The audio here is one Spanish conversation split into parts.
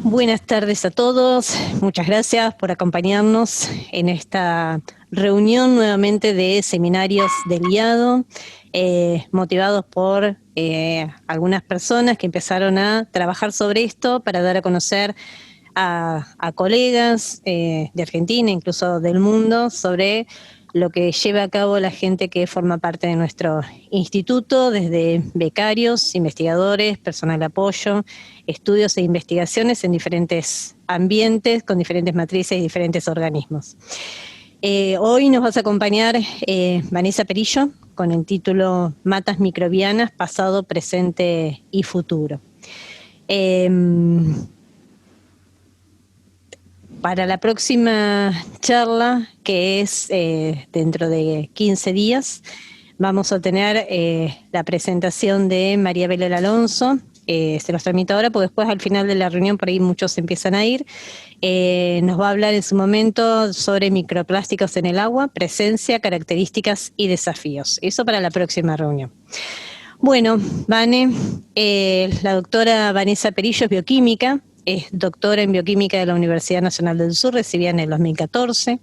Buenas tardes a todos, muchas gracias por acompañarnos en esta reunión nuevamente de seminarios del IADO, motivados por algunas personas que empezaron a trabajar sobre esto para dar a conocer a colegas de Argentina, incluso del mundo, sobre lo que lleva a cabo la gente que forma parte de nuestro instituto, desde becarios, investigadores, personal de apoyo, estudios e investigaciones en diferentes ambientes, con diferentes matrices y diferentes organismos. Hoy nos vas a acompañar Vanessa Perillo con el título Matas microbianas, pasado, presente y futuro. Para la próxima charla, que es dentro de 15 días, vamos a tener la presentación de María Belén Alonso. Se los transmito ahora porque después al final de la reunión por ahí muchos empiezan a ir. Nos va a hablar en su momento sobre microplásticos en el agua, presencia, características y desafíos. Eso para la próxima reunión. Bueno, Vane, la doctora Vanessa Perillo es bioquímica, es doctora en bioquímica de la Universidad Nacional del Sur, recibida en el 2014.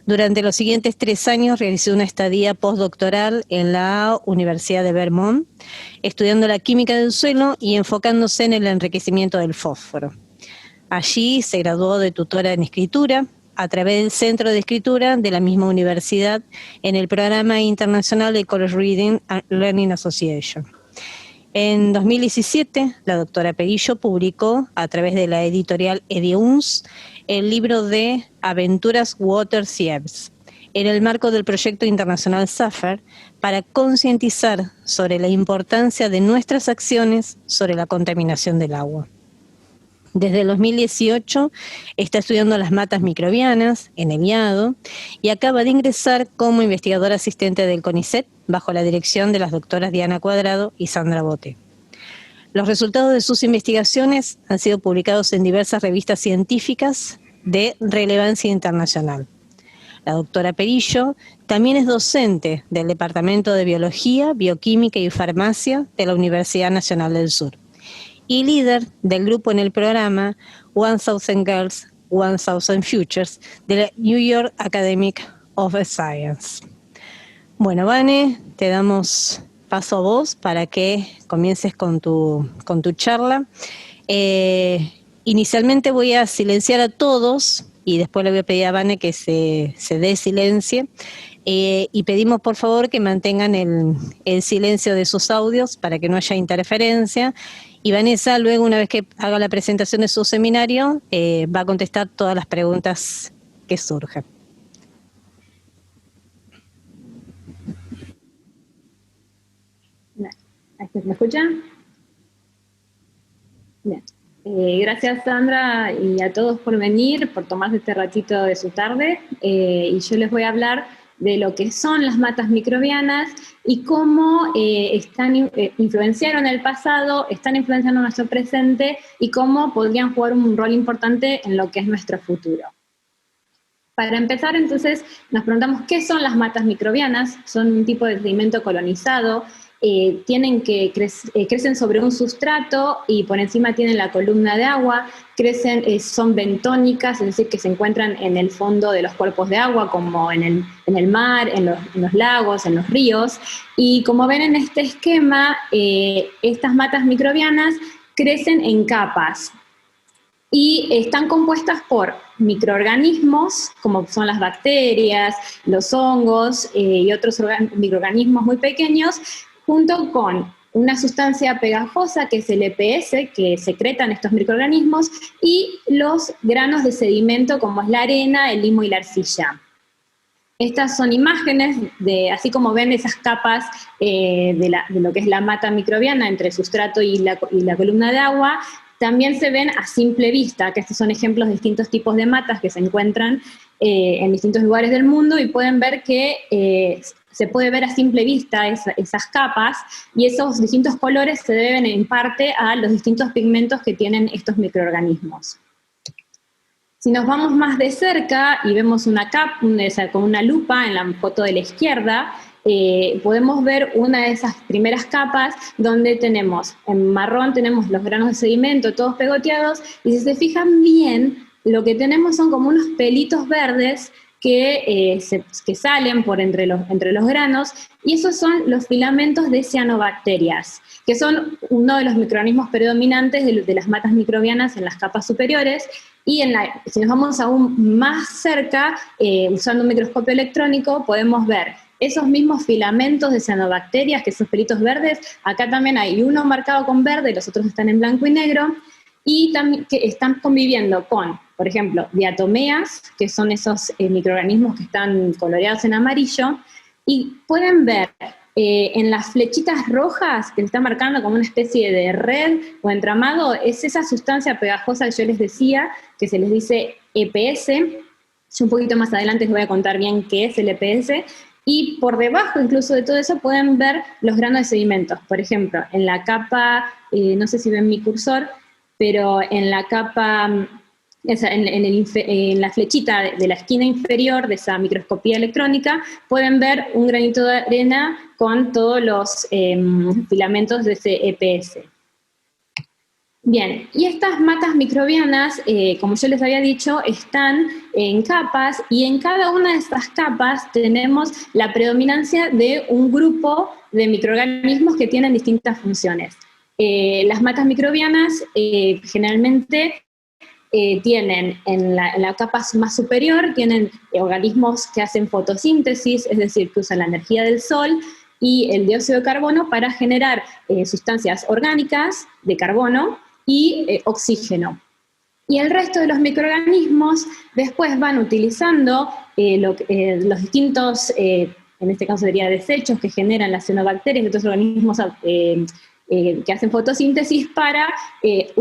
Durante los siguientes 3 años realizó una estadía postdoctoral en la Universidad de Vermont, estudiando la química del suelo y enfocándose en el enriquecimiento del fósforo. Allí se graduó de tutora en escritura a través del Centro de Escritura de la misma universidad en el programa internacional de College Reading and Learning Association. En 2017, la doctora Perillo publicó a través de la editorial Ediuns el libro de Aventuras Water Sieves, en el marco del proyecto internacional SAFER, para concientizar sobre la importancia de nuestras acciones sobre la contaminación del agua. Desde el 2018 está estudiando las matas microbianas en el IADO y acaba de ingresar como investigadora asistente del CONICET bajo la dirección de las doctoras Diana Cuadrado y Sandra Bote. Los resultados de sus investigaciones han sido publicados en diversas revistas científicas de relevancia internacional. La doctora Perillo también es docente del Departamento de Biología, Bioquímica y Farmacia de la Universidad Nacional del Sur y líder del grupo en el programa 1000 Girls, 1000 Futures de la New York Academy of Science. Bueno, Vane, te damos paso a vos para que comiences con tu charla. Inicialmente voy a silenciar a todos y después le voy a pedir a Vane que se desilencie. Y pedimos por favor que mantengan el silencio de sus audios para que no haya interferencia. Y Vanessa, luego, una vez que haga la presentación de su seminario, va a contestar todas las preguntas que surjan. ¿Me escuchan? Bien. Gracias, Sandra, y a todos por venir, por tomarse este ratito de su tarde. Y yo les voy a hablar de lo que son las matas microbianas y cómo influenciaron el pasado, están influenciando nuestro presente y cómo podrían jugar un rol importante en lo que es nuestro futuro. Para empezar, entonces, nos preguntamos qué son las matas microbianas. Son un tipo de sedimento colonizado, crecen sobre un sustrato y por encima tienen la columna de agua, son bentónicas, es decir, que se encuentran en el fondo de los cuerpos de agua, como en el mar, en los lagos, en los ríos, y como ven en este esquema, estas matas microbianas crecen en capas, y están compuestas por microorganismos, como son las bacterias, los hongos y otros microorganismos muy pequeños, junto con una sustancia pegajosa que es el EPS, que secretan estos microorganismos, y los granos de sedimento como es la arena, el limo y la arcilla. Estas son imágenes así como ven esas capas de lo que es la mata microbiana entre el sustrato y la columna de agua. También se ven a simple vista, que estos son ejemplos de distintos tipos de matas que se encuentran en distintos lugares del mundo, y pueden ver que se puede ver a simple vista esas capas, y esos distintos colores se deben en parte a los distintos pigmentos que tienen estos microorganismos. Si nos vamos más de cerca y vemos con una lupa en la foto de la izquierda, podemos ver una de esas primeras capas donde tenemos, en marrón tenemos los granos de sedimento todos pegoteados, y si se fijan bien, lo que tenemos son como unos pelitos verdes que salen por entre los granos, y esos son los filamentos de cianobacterias, que son uno de los microorganismos predominantes de las matas microbianas en las capas superiores. Y si nos vamos aún más cerca, usando un microscopio electrónico, podemos ver esos mismos filamentos de cianobacterias, que esos pelitos verdes. Acá también hay uno marcado con verde, los otros están en blanco y negro, y también que están conviviendo con, por ejemplo, diatomeas, que son esos microorganismos que están coloreados en amarillo, y pueden ver en las flechitas rojas que está marcando como una especie de red o entramado, es esa sustancia pegajosa que yo les decía, que se les dice EPS. Yo un poquito más adelante les voy a contar bien qué es el EPS, y por debajo incluso de todo eso pueden ver los granos de sedimentos. Por ejemplo, en la capa, no sé si ven mi cursor, pero en la capa, en la flechita de la esquina inferior de esa microscopía electrónica, pueden ver un granito de arena con todos los filamentos de ese EPS. Bien, y estas matas microbianas, como yo les había dicho, están en capas, y en cada una de estas capas tenemos la predominancia de un grupo de microorganismos que tienen distintas funciones. Las matas microbianas generalmente tienen en la capa más superior, tienen organismos que hacen fotosíntesis, es decir, que usan la energía del sol y el dióxido de carbono para generar sustancias orgánicas de carbono y oxígeno. Y el resto de los microorganismos después van utilizando los distintos, en este caso sería desechos que generan las cianobacterias y otros organismos que hacen fotosíntesis para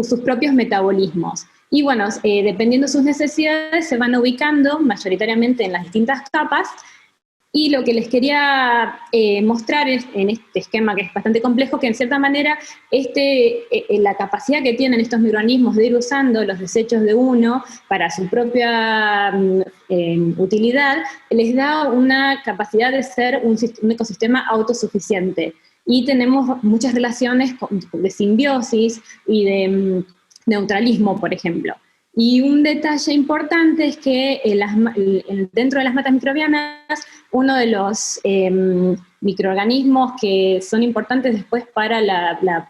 sus propios metabolismos. Y bueno, dependiendo de sus necesidades, se van ubicando mayoritariamente en las distintas capas. Y lo que les quería mostrar es, en este esquema que es bastante complejo, que en cierta manera la capacidad que tienen estos microorganismos de ir usando los desechos de uno para su propia utilidad, les da una capacidad de ser un ecosistema autosuficiente. Y tenemos muchas relaciones de simbiosis y de neutralismo, por ejemplo. Y un detalle importante es que dentro de las matas microbianas, uno de los microorganismos que son importantes después para la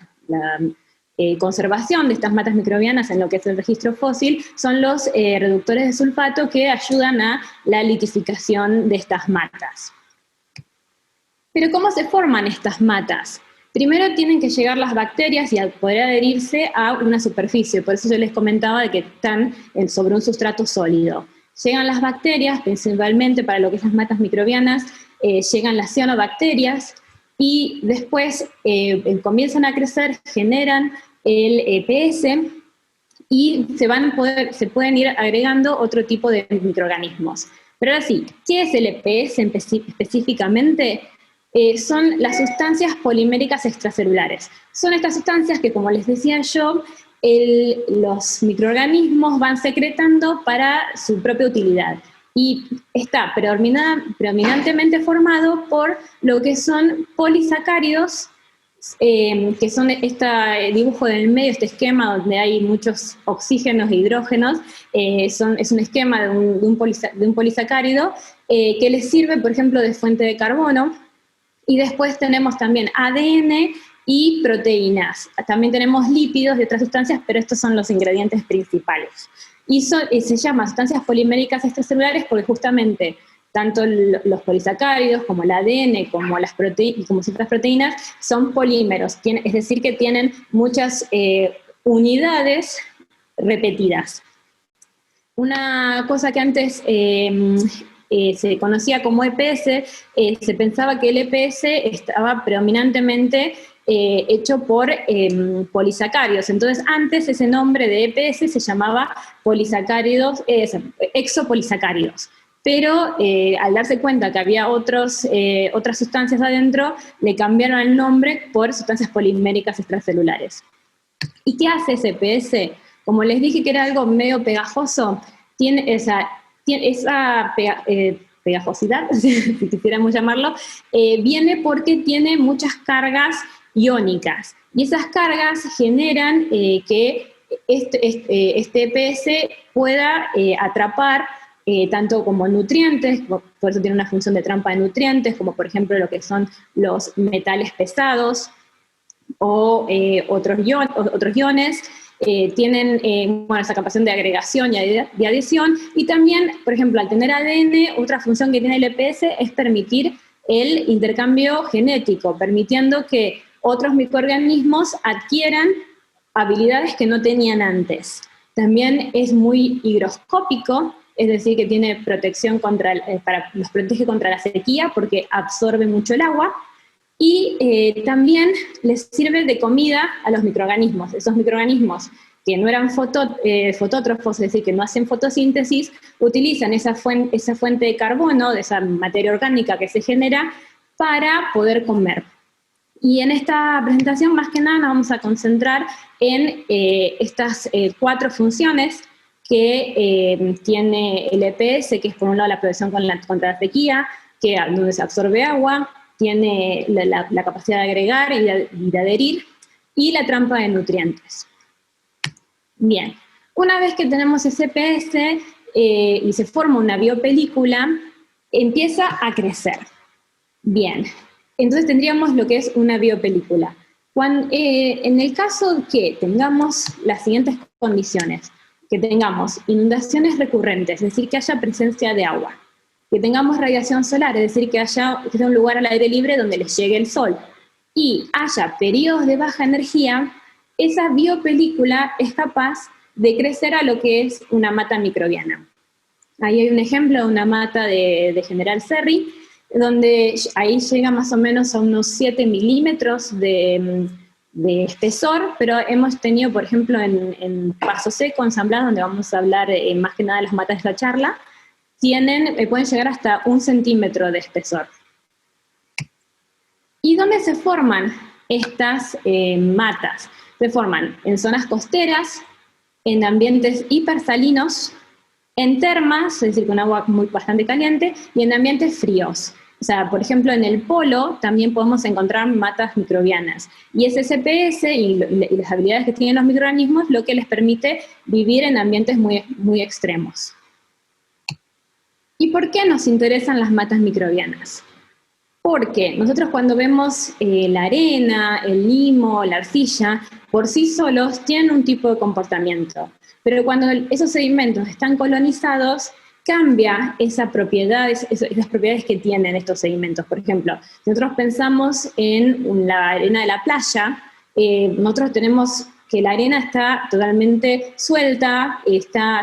conservación de estas matas microbianas en lo que es el registro fósil son los reductores de sulfato, que ayudan a la litificación de estas matas. Pero ¿cómo se forman estas matas? Primero tienen que llegar las bacterias y poder adherirse a una superficie, por eso yo les comentaba de que están sobre un sustrato sólido. Llegan las bacterias, principalmente para lo que es las matas microbianas, llegan las cianobacterias, y después comienzan a crecer, generan el EPS, y se pueden ir agregando otro tipo de microorganismos. Pero ahora sí, ¿qué es el EPS específicamente? Son las sustancias poliméricas extracelulares. Son estas sustancias que, como les decía yo, los microorganismos van secretando para su propia utilidad. Y está predominantemente formado por lo que son polisacáridos, que son este dibujo del medio, este esquema donde hay muchos oxígenos e hidrógenos. Es un esquema de un polisacárido que les sirve, por ejemplo, de fuente de carbono. Y después tenemos también ADN y proteínas. También tenemos lípidos y otras sustancias, pero estos son los ingredientes principales. Y se llaman sustancias poliméricas extracelulares porque justamente tanto los polisacáridos como el ADN como las proteínas y como ciertas proteínas son polímeros, es decir, que tienen muchas unidades repetidas. Una cosa que antes se conocía como EPS, se pensaba que el EPS estaba predominantemente hecho por polisacáridos. Entonces, antes ese nombre de EPS se llamaba exopolisacáridos. Pero al darse cuenta que había otras sustancias adentro, le cambiaron el nombre por sustancias poliméricas extracelulares. ¿Y qué hace ese EPS? Como les dije que era algo medio pegajoso, tiene esa pegajosidad, si quisiéramos llamarlo, viene porque tiene muchas cargas iónicas. Y esas cargas generan que este EPS pueda atrapar tanto como nutrientes, por eso tiene una función de trampa de nutrientes, como por ejemplo lo que son los metales pesados o otros iones, tienen esa capacidad de agregación y de adhesión, y también, por ejemplo, al tener ADN, otra función que tiene el EPS es permitir el intercambio genético, permitiendo que otros microorganismos adquieran habilidades que no tenían antes. También es muy higroscópico, es decir, que tiene protección los protege contra la sequía porque absorbe mucho el agua, y también les sirve de comida a los microorganismos. Esos microorganismos que no eran fotótrofos, es decir, que no hacen fotosíntesis, utilizan esa fuente de carbono, de esa materia orgánica que se genera, para poder comer. Y en esta presentación, más que nada, nos vamos a concentrar en estas 4 funciones que tiene el EPS, que es por un lado la protección contra la sequía, donde se absorbe agua, tiene la capacidad de agregar y de adherir, y la trampa de nutrientes. Bien, una vez que tenemos ese EPS y se forma una biopelícula, empieza a crecer. Bien, entonces tendríamos lo que es una biopelícula. En el caso que tengamos las siguientes condiciones, que tengamos inundaciones recurrentes, es decir, que haya presencia de agua, que tengamos radiación solar, es decir, que sea un lugar al aire libre donde les llegue el sol, y haya periodos de baja energía, esa biopelícula es capaz de crecer a lo que es una mata microbiana. Ahí hay un ejemplo de una mata de General Serri, donde ahí llega más o menos a unos 7 milímetros de espesor, pero hemos tenido, por ejemplo, en Paso Seco, en San Blas, donde vamos a hablar más que nada de las matas de la charla, pueden llegar hasta 1 centímetro de espesor. ¿Y dónde se forman estas matas? Se forman en zonas costeras, en ambientes hipersalinos, en termas, es decir, con agua bastante caliente, y en ambientes fríos. O sea, por ejemplo, en el polo también podemos encontrar matas microbianas. Y es ese EPS y las habilidades que tienen los microorganismos lo que les permite vivir en ambientes muy, muy extremos. ¿Y por qué nos interesan las matas microbianas? Porque nosotros cuando vemos la arena, el limo, la arcilla, por sí solos tienen un tipo de comportamiento. Pero cuando esos sedimentos están colonizados, cambia esas propiedades que tienen estos sedimentos. Por ejemplo, si nosotros pensamos en la arena de la playa, nosotros tenemos que la arena está totalmente suelta,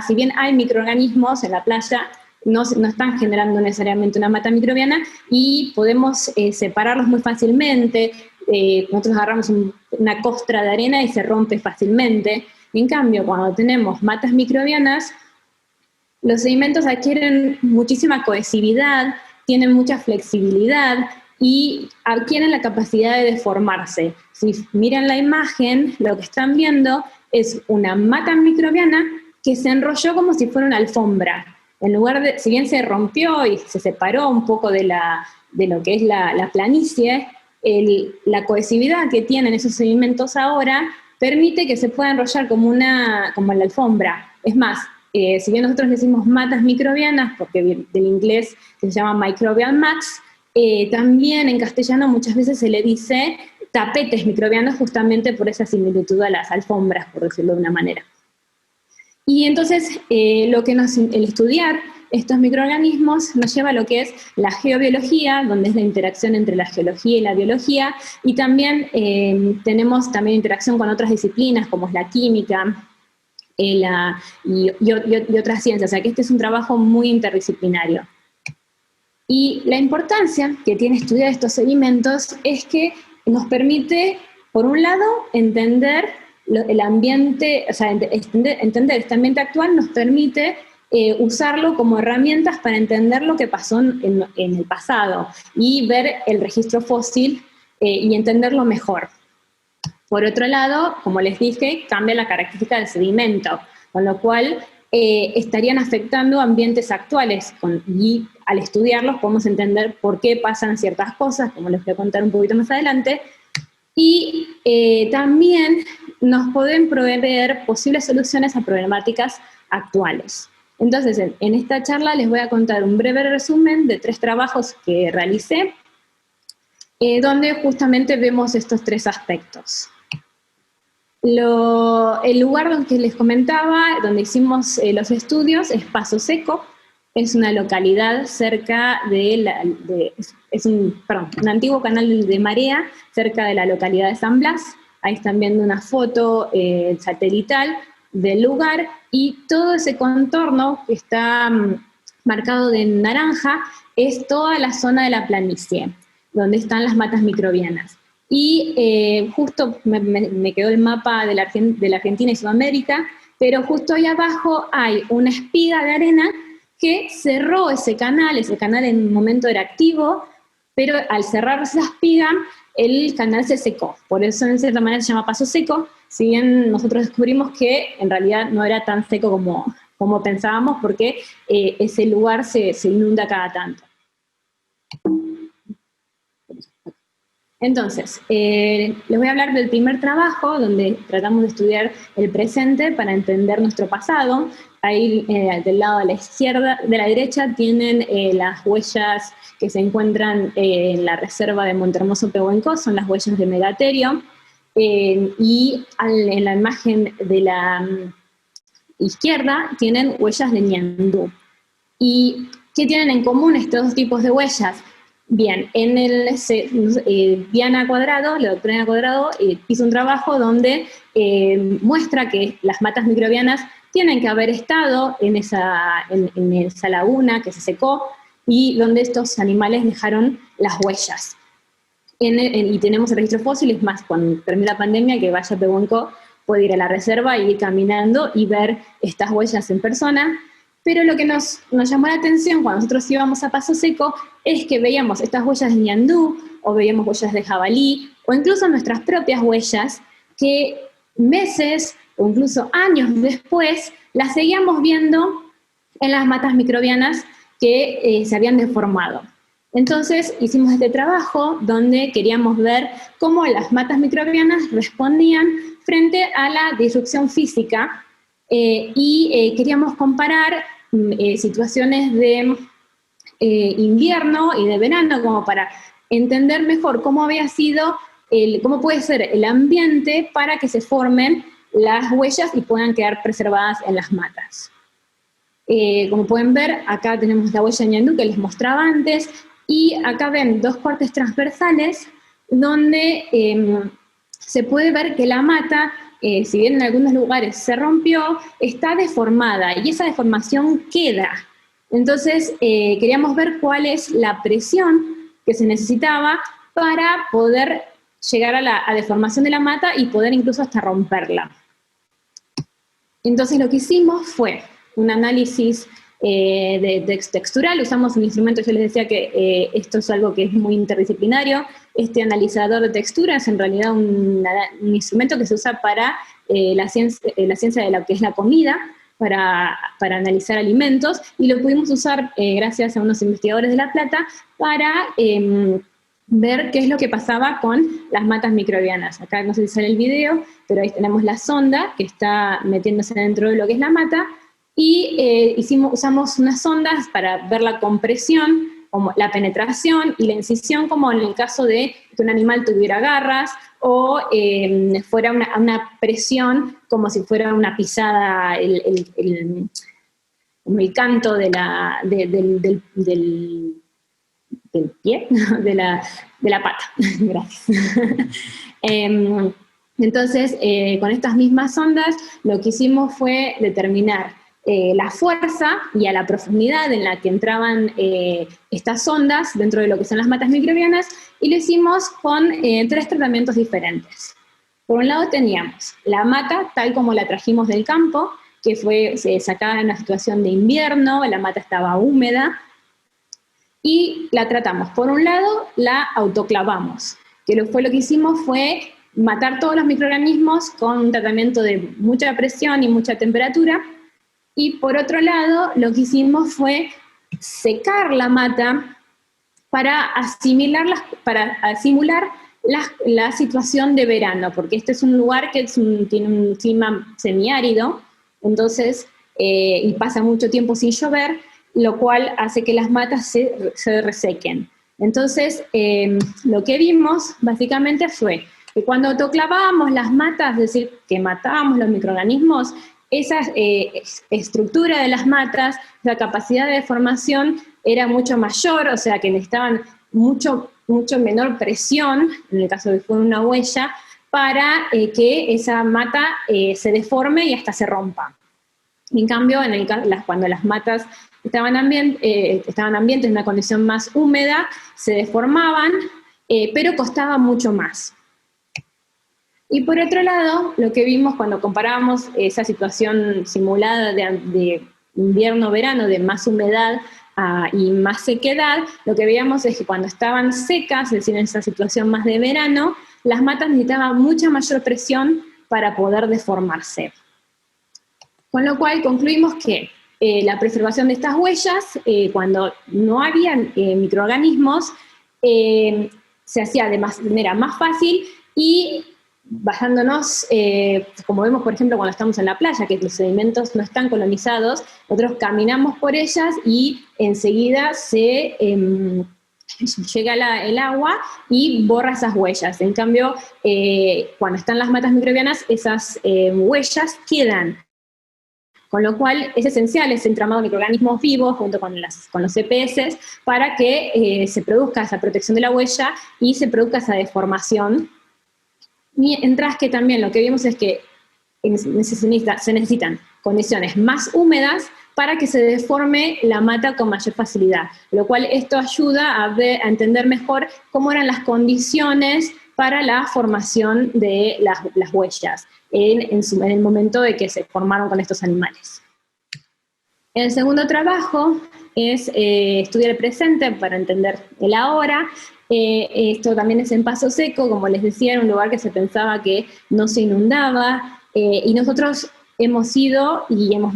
si bien hay microorganismos en la playa, no están generando necesariamente una mata microbiana, y podemos separarlos muy fácilmente. Nosotros agarramos una costra de arena y se rompe fácilmente. En cambio, cuando tenemos matas microbianas, los sedimentos adquieren muchísima cohesividad, tienen mucha flexibilidad y adquieren la capacidad de deformarse. Si miran la imagen, lo que están viendo es una mata microbiana que se enrolló como si fuera una alfombra. En lugar de, si bien se rompió y se separó un poco de lo que es la planicie, la cohesividad que tienen esos sedimentos ahora permite que se pueda enrollar como la alfombra. Es más, si bien nosotros decimos matas microbianas, porque del inglés se llama microbial mats, también en castellano muchas veces se le dice tapetes microbianos justamente por esa similitud a las alfombras, por decirlo de una manera. Y entonces el estudiar estos microorganismos nos lleva a lo que es la geobiología, donde es la interacción entre la geología y la biología, y también tenemos también interacción con otras disciplinas como es la química y otras ciencias, o sea que este es un trabajo muy interdisciplinario. Y la importancia que tiene estudiar estos sedimentos es que nos permite, por un lado, entender el ambiente, o sea, entender este ambiente actual nos permite usarlo como herramientas para entender lo que pasó en el pasado y ver el registro fósil y entenderlo mejor. Por otro lado, como les dije, cambia la característica del sedimento, con lo cual estarían afectando ambientes actuales, y al estudiarlos podemos entender por qué pasan ciertas cosas, como les voy a contar un poquito más adelante, y también nos pueden proveer posibles soluciones a problemáticas actuales. Entonces, en esta charla les voy a contar un breve resumen de 3 trabajos que realicé, donde justamente vemos estos 3 aspectos. El lugar donde les comentaba, donde hicimos los estudios, es Paso Seco. Es una localidad cerca es un antiguo canal de marea cerca de la localidad de San Blas. Ahí están viendo una foto satelital del lugar, y todo ese contorno que está marcado de naranja es toda la zona de la planicie, donde están las matas microbianas. Y justo me quedó el mapa de la Argentina y Sudamérica, pero justo ahí abajo hay una espiga de arena que cerró ese canal en un momento era activo, pero al cerrar esa espiga, el canal se secó. Por eso, en cierta manera, se llama Paso Seco, si bien nosotros descubrimos que en realidad no era tan seco como pensábamos, porque ese lugar se inunda cada tanto. Entonces, les voy a hablar del primer trabajo, donde tratamos de estudiar el presente para entender nuestro pasado. Ahí del lado de la izquierda, de la derecha, tienen las huellas que se encuentran en la reserva de Montehermoso Pehuenco, son las huellas de megaterio, y en la imagen de la izquierda tienen huellas de ñandú. ¿Y qué tienen en común estos 2 tipos de huellas? Bien, Diana Cuadrado, la doctora Diana Cuadrado, hizo un trabajo donde muestra que las matas microbianas tienen que haber estado en esa laguna que se secó, y donde estos animales dejaron las huellas. Y tenemos el registro fósil, es más, cuando termine la pandemia, que vaya a Pehuenco, puede ir a la reserva y ir caminando y ver estas huellas en persona. Pero lo que nos llamó la atención cuando nosotros íbamos a Paso Seco es que veíamos estas huellas de ñandú, o veíamos huellas de jabalí, o incluso nuestras propias huellas, que meses o incluso años después las seguíamos viendo en las matas microbianas que se habían deformado. Entonces hicimos este trabajo donde queríamos ver cómo las matas microbianas respondían frente a la disrupción física, y queríamos comparar situaciones de invierno y de verano, como para entender mejor cómo había sido, cómo puede ser el ambiente para que se formen las huellas y puedan quedar preservadas en las matas. Como pueden ver, acá tenemos la huella de ñandú que les mostraba antes, y acá ven 2 cortes transversales donde se puede ver que la mata, si bien en algunos lugares se rompió, está deformada, y esa deformación queda. Entonces, queríamos ver cuál es la presión que se necesitaba para poder llegar a la deformación de la mata y poder incluso hasta romperla. Entonces, lo que hicimos fue un análisis textural. Usamos un instrumento, yo les decía que esto es algo que es muy interdisciplinario. Este analizador de textura es en realidad un instrumento que se usa para la ciencia de lo que es la comida, para analizar alimentos, y lo pudimos usar gracias a unos investigadores de La Plata para ver qué es lo que pasaba con las matas microbianas. Acá no sé si sale el video, pero ahí tenemos la sonda que está metiéndose dentro de lo que es la mata, y usamos unas sondas para ver la compresión, como la penetración y la incisión, como en el caso de que un animal tuviera garras, o fuera una presión, como si fuera una pisada, el canto del pie, de la pata. Gracias. Entonces, con estas mismas sondas, lo que hicimos fue determinar la fuerza y a la profundidad en la que entraban estas ondas dentro de lo que son las matas microbianas, y lo hicimos con 3 tratamientos diferentes. Por un lado teníamos la mata tal como la trajimos del campo, que fue sacada en una situación de invierno, la mata estaba húmeda, y la tratamos. Por un lado, la autoclavamos, que lo que hicimos fue matar todos los microorganismos con un tratamiento de mucha presión y mucha temperatura, y por otro lado lo que hicimos fue secar la mata para simular la situación de verano, porque este es un lugar que tiene un clima semiárido, entonces, y pasa mucho tiempo sin llover, lo cual hace que las matas se resequen. Entonces, lo que vimos básicamente fue que cuando autoclavábamos las matas, es decir, que matábamos los microorganismos, esa estructura de las matas, la capacidad de deformación era mucho mayor, o sea que necesitaban mucho menor presión, en el caso de que fuera una huella, para que esa mata se deforme y hasta se rompa. En cambio, cuando las matas estaban ambientes en una condición más húmeda, se deformaban, pero costaba mucho más. Y por otro lado, lo que vimos cuando comparábamos esa situación simulada de invierno-verano, de más humedad y más sequedad, lo que veíamos es que cuando estaban secas, es decir, en esa situación más de verano, las matas necesitaban mucha mayor presión para poder deformarse. Con lo cual concluimos que la preservación de estas huellas, cuando no había microorganismos, se hacía de manera más fácil y basándonos, como vemos por ejemplo cuando estamos en la playa, que los sedimentos no están colonizados, nosotros caminamos por ellas y enseguida llega el agua y borra esas huellas. En cambio, cuando están las matas microbianas, esas huellas quedan. Con lo cual es esencial ese entramado de microorganismos vivos junto con los EPS para que se produzca esa protección de la huella y se produzca esa deformación. Mientras que también lo que vimos es que se necesitan condiciones más húmedas para que se deforme la mata con mayor facilidad, lo cual esto ayuda a entender mejor cómo eran las condiciones para la formación de las huellas en el momento de que se formaron con estos animales. El segundo trabajo es estudiar el presente para entender el ahora. Esto también es en Paso Seco, como les decía, era un lugar que se pensaba que no se inundaba, y nosotros hemos ido y lo hemos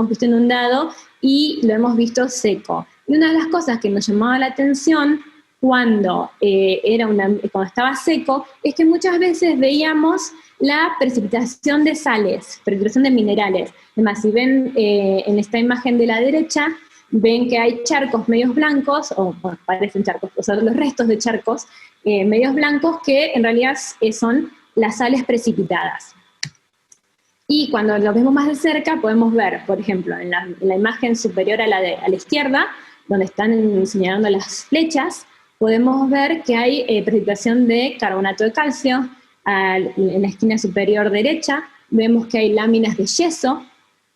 visto inundado y lo hemos visto seco. Y una de las cosas que nos llamaba la atención cuando estaba seco es que muchas veces veíamos la precipitación de sales, precipitación de minerales. Además, si ven en esta imagen de la derecha, ven que hay charcos medios blancos, o bueno, parecen charcos, o sea, los restos de charcos medios blancos que en realidad son las sales precipitadas. Y cuando lo vemos más de cerca podemos ver, por ejemplo, en la imagen superior a la izquierda, donde están señalando las flechas, podemos ver que hay precipitación de carbonato de calcio. En la esquina superior derecha vemos que hay láminas de yeso.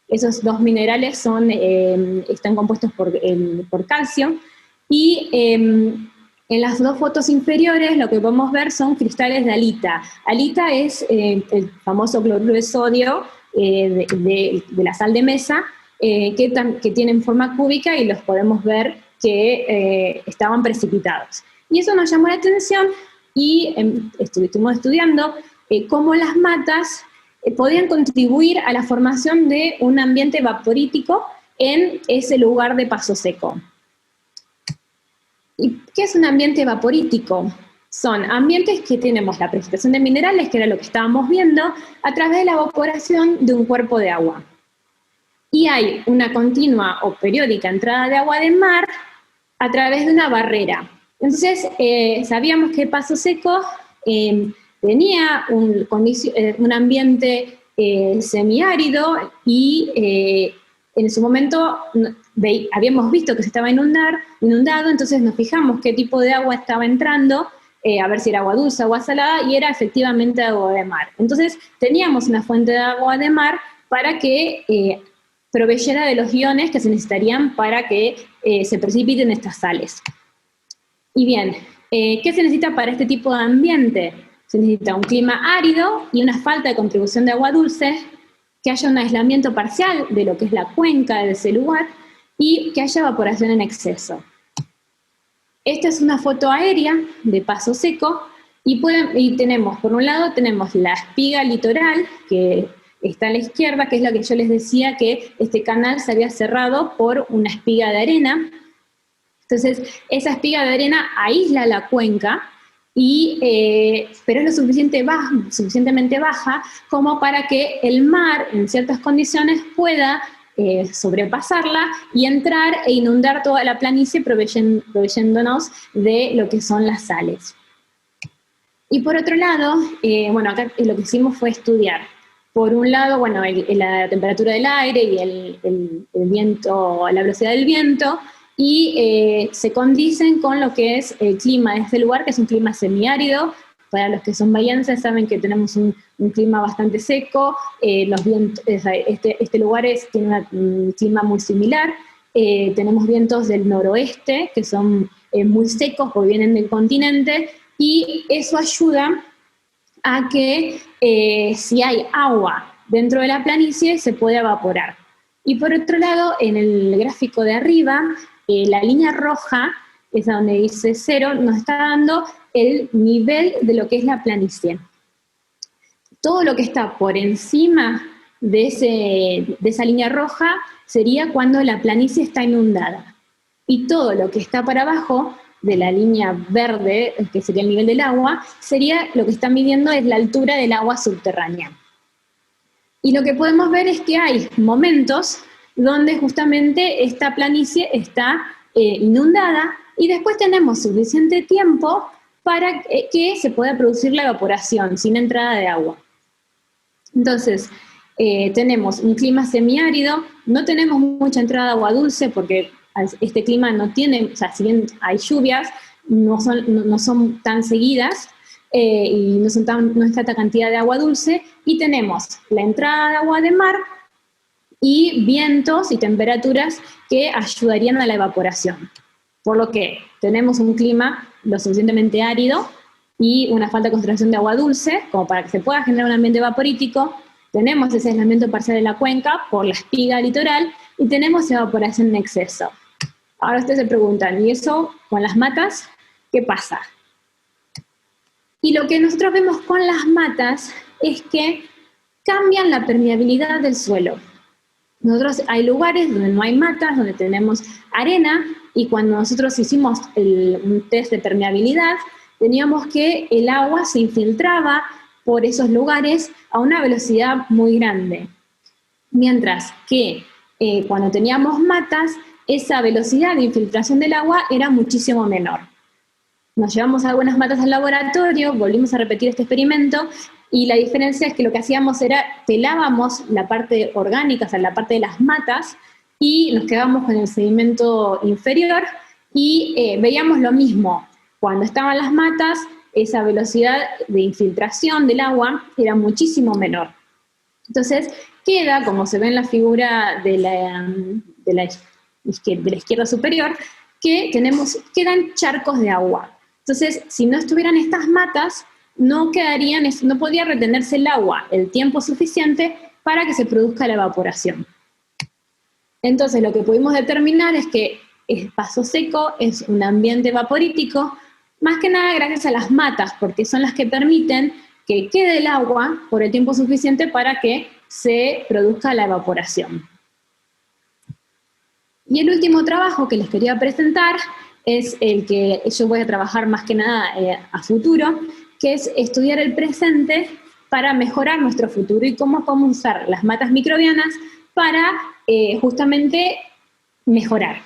Esos dos minerales están compuestos por calcio. Y en las dos fotos inferiores lo que podemos ver son cristales de halita. Halita es el famoso cloruro de sodio de la sal de mesa, que tienen forma cúbica y los podemos ver que estaban precipitados. Y eso nos llamó la atención y estuvimos estudiando cómo las matas podían contribuir a la formación de un ambiente vaporítico en ese lugar de Paso Seco. ¿Y qué es un ambiente vaporítico? Son ambientes que tenemos la precipitación de minerales, que era lo que estábamos viendo, a través de la evaporación de un cuerpo de agua. Y hay una continua o periódica entrada de agua de mar a través de una barrera. Entonces, sabíamos que Paso Seco tenía un ambiente semiárido y en su momento habíamos visto que se estaba inundado, entonces nos fijamos qué tipo de agua estaba entrando, a ver si era agua dulce, agua salada, y era efectivamente agua de mar. Entonces teníamos una fuente de agua de mar para que proveyera de los iones que se necesitarían para que se precipiten estas sales. Y bien, ¿qué se necesita para este tipo de ambiente? Se necesita un clima árido y una falta de contribución de agua dulce, que haya un aislamiento parcial de lo que es la cuenca de ese lugar y que haya evaporación en exceso. Esta es una foto aérea de Paso Seco y tenemos, por un lado, tenemos la espiga litoral, que está a la izquierda, que es la que yo les decía que este canal se había cerrado por una espiga de arena. Entonces, esa espiga de arena aísla la cuenca, pero es lo suficientemente baja como para que el mar, en ciertas condiciones, pueda sobrepasarla y entrar e inundar toda la planicie, proveyéndonos de lo que son las sales. Y por otro lado, bueno, acá lo que hicimos fue estudiar, por un lado, bueno, la temperatura del aire y el viento, la velocidad del viento, y se condicen con lo que es el clima de este lugar, que es un clima semiárido. Para los que son bahienses saben que tenemos un clima bastante seco, los vientos, este lugar tiene un clima muy similar, tenemos vientos del noroeste que son muy secos porque vienen del continente, y eso ayuda a que si hay agua dentro de la planicie se pueda evaporar. Y por otro lado, en el gráfico de arriba, la línea roja, esa donde dice 0, nos está dando el nivel de lo que es la planicie. Todo lo que está por encima de esa línea roja sería cuando la planicie está inundada. Y todo lo que está para abajo de la línea verde, que sería el nivel del agua, sería lo que están midiendo es la altura del agua subterránea. Y lo que podemos ver es que hay momentos donde justamente esta planicie está inundada, y después tenemos suficiente tiempo para que se pueda producir la evaporación sin entrada de agua. Entonces, tenemos un clima semiárido, no tenemos mucha entrada de agua dulce porque este clima no tiene, o sea, si bien hay lluvias, no son tan seguidas, y no es tanta cantidad de agua dulce, y tenemos la entrada de agua de mar y vientos y temperaturas que ayudarían a la evaporación. Por lo que tenemos un clima lo suficientemente árido y una falta de concentración de agua dulce, como para que se pueda generar un ambiente vaporítico. Tenemos ese aislamiento parcial de la cuenca por la espiga litoral y tenemos evaporación en exceso. Ahora ustedes se preguntan, ¿y eso con las matas qué pasa? Y lo que nosotros vemos con las matas es que cambian la permeabilidad del suelo. Nosotros hay lugares donde no hay matas, donde tenemos arena, y cuando nosotros hicimos un test de permeabilidad, teníamos que el agua se infiltraba por esos lugares a una velocidad muy grande. Mientras que cuando teníamos matas, esa velocidad de infiltración del agua era muchísimo menor. Nos llevamos algunas matas al laboratorio, volvimos a repetir este experimento, y la diferencia es que lo que hacíamos era, pelábamos la parte orgánica, o sea, la parte de las matas, y nos quedábamos con el sedimento inferior, y veíamos lo mismo. Cuando estaban las matas, esa velocidad de infiltración del agua era muchísimo menor. Entonces, queda, como se ve en la figura de la izquierda superior, que quedan charcos de agua. Entonces, si no estuvieran estas matas, no podía retenerse el agua el tiempo suficiente para que se produzca la evaporación. Entonces, lo que pudimos determinar es que el paso seco es un ambiente vaporítico, más que nada gracias a las matas, porque son las que permiten que quede el agua por el tiempo suficiente para que se produzca la evaporación. Y el último trabajo que les quería presentar es el que yo voy a trabajar más que nada a futuro, que es estudiar el presente para mejorar nuestro futuro y cómo podemos usar las matas microbianas para justamente mejorar.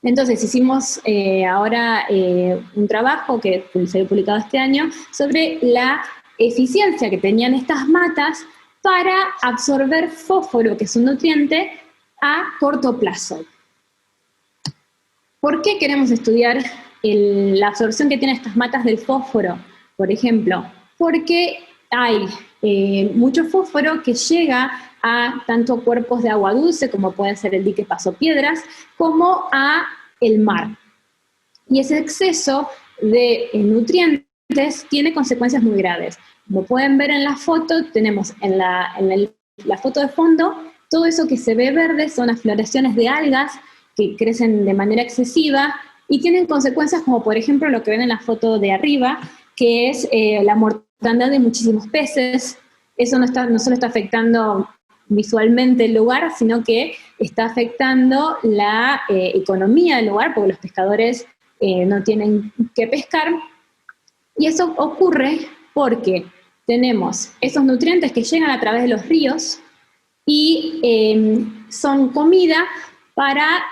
Entonces hicimos ahora un trabajo que se ha publicado este año sobre la eficiencia que tenían estas matas para absorber fósforo, que es un nutriente, a corto plazo. ¿Por qué queremos estudiar la absorción que tienen estas matas del fósforo, por ejemplo? Porque hay mucho fósforo que llega a tanto cuerpos de agua dulce, como pueden ser el dique Paso Piedras, como a el mar. Y ese exceso de nutrientes tiene consecuencias muy graves. Como pueden ver en la foto, tenemos en la foto de fondo, todo eso que se ve verde son las floraciones de algas que crecen de manera excesiva y tienen consecuencias como por ejemplo lo que ven en la foto de arriba, que es la mortandad de muchísimos peces, eso no solo está afectando visualmente el lugar, sino que está afectando la economía del lugar, porque los pescadores no tienen que pescar. Y eso ocurre porque tenemos esos nutrientes que llegan a través de los ríos y son comida para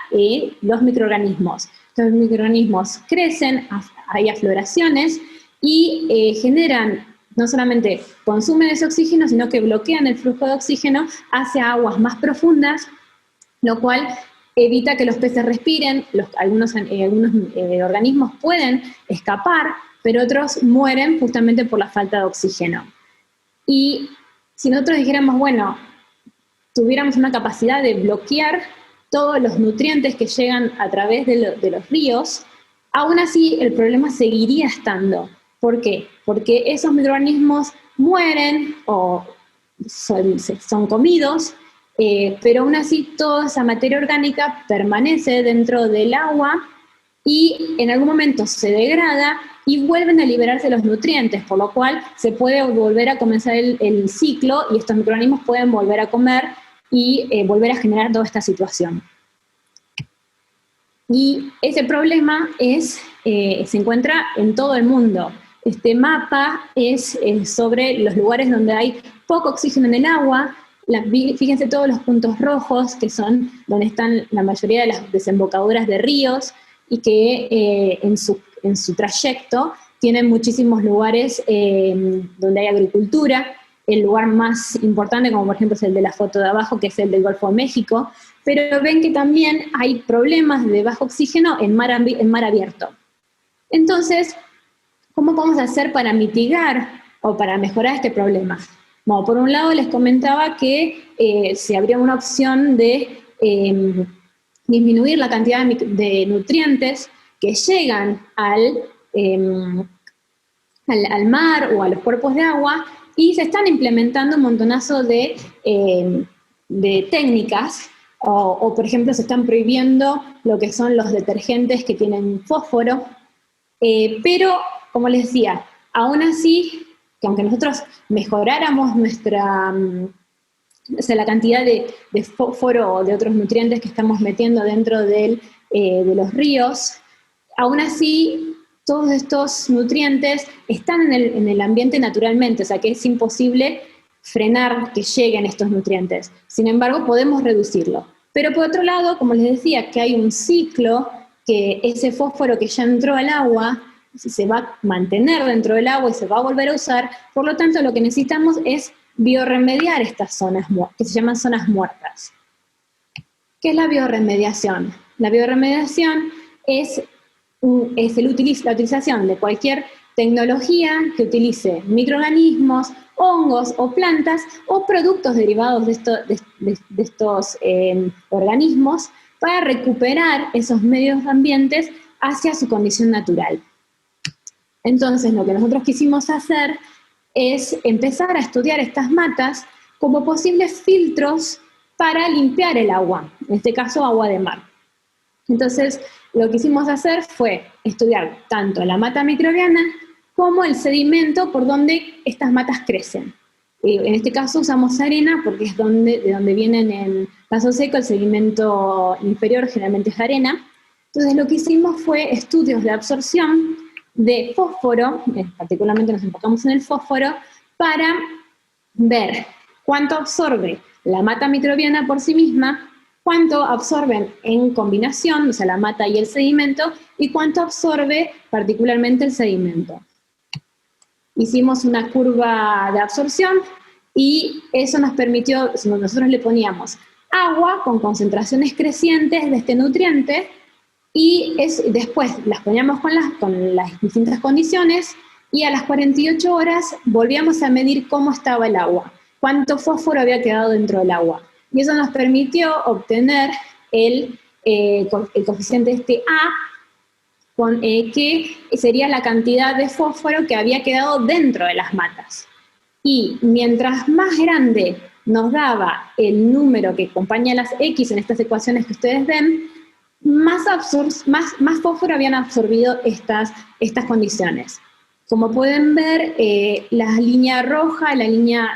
los microorganismos. Los microorganismos crecen, hay afloraciones y generan, no solamente consumen ese oxígeno, sino que bloquean el flujo de oxígeno hacia aguas más profundas, lo cual evita que los peces respiren, algunos organismos pueden escapar, pero otros mueren justamente por la falta de oxígeno. Y si nosotros dijéramos, bueno, tuviéramos una capacidad de bloquear todos los nutrientes que llegan a través de los ríos, aún así el problema seguiría estando. ¿Por qué? Porque esos microorganismos mueren o son comidos, pero aún así toda esa materia orgánica permanece dentro del agua y en algún momento se degrada y vuelven a liberarse los nutrientes, por lo cual se puede volver a comenzar el ciclo y estos microorganismos pueden volver a comer y volver a generar toda esta situación. Y ese problema se encuentra en todo el mundo. Este mapa es sobre los lugares donde hay poco oxígeno en el agua. Fíjense todos los puntos rojos, que son donde están la mayoría de las desembocaduras de ríos, y que en su trayecto tienen muchísimos lugares donde hay agricultura. El lugar más importante, como por ejemplo es el de la foto de abajo, que es el del Golfo de México, pero ven que también hay problemas de bajo oxígeno en mar abierto. Entonces, ¿cómo podemos hacer para mitigar o para mejorar este problema? Bueno, por un lado les comentaba que se habría una opción de disminuir la cantidad de nutrientes que llegan al mar o a los cuerpos de agua, y se están implementando un montonazo de técnicas, o por ejemplo se están prohibiendo lo que son los detergentes que tienen fósforo, pero como les decía, aún así, que aunque nosotros mejoráramos la cantidad de fósforo o de otros nutrientes que estamos metiendo dentro de los ríos, aún así todos estos nutrientes están en el ambiente naturalmente, o sea que es imposible frenar que lleguen estos nutrientes. Sin embargo, podemos reducirlo. Pero por otro lado, como les decía, que hay un ciclo, que ese fósforo que ya entró al agua se va a mantener dentro del agua y se va a volver a usar. Por lo tanto, lo que necesitamos es biorremediar estas zonas que se llaman zonas muertas. ¿Qué es la biorremediación? La biorremediación es la utilización de cualquier tecnología que utilice microorganismos, hongos o plantas o productos derivados de estos organismos para recuperar esos medios ambientes hacia su condición natural. Entonces, lo que nosotros quisimos hacer es empezar a estudiar estas matas como posibles filtros para limpiar el agua, en este caso agua de mar. Entonces, lo que quisimos hacer fue estudiar tanto la mata microbiana como el sedimento por donde estas matas crecen. En este caso usamos arena porque es de donde vienen en caso seco el sedimento inferior, generalmente es arena. Entonces lo que hicimos fue estudios de absorción de fósforo, particularmente nos enfocamos en el fósforo, para ver cuánto absorbe la mata microbiana por sí misma, cuánto absorben en combinación, o sea, la mata y el sedimento, y cuánto absorbe particularmente el sedimento. Hicimos una curva de absorción y eso nos permitió, nosotros le poníamos agua con concentraciones crecientes de este nutriente y después las poníamos con las distintas condiciones y a las 48 horas volvíamos a medir cómo estaba el agua, cuánto fósforo había quedado dentro del agua. Y eso nos permitió obtener el coeficiente este A, que sería la cantidad de fósforo que había quedado dentro de las matas. Y mientras más grande nos daba el número que acompaña las X en estas ecuaciones que ustedes ven, más fósforo habían absorbido estas condiciones. Como pueden ver, la línea roja, la línea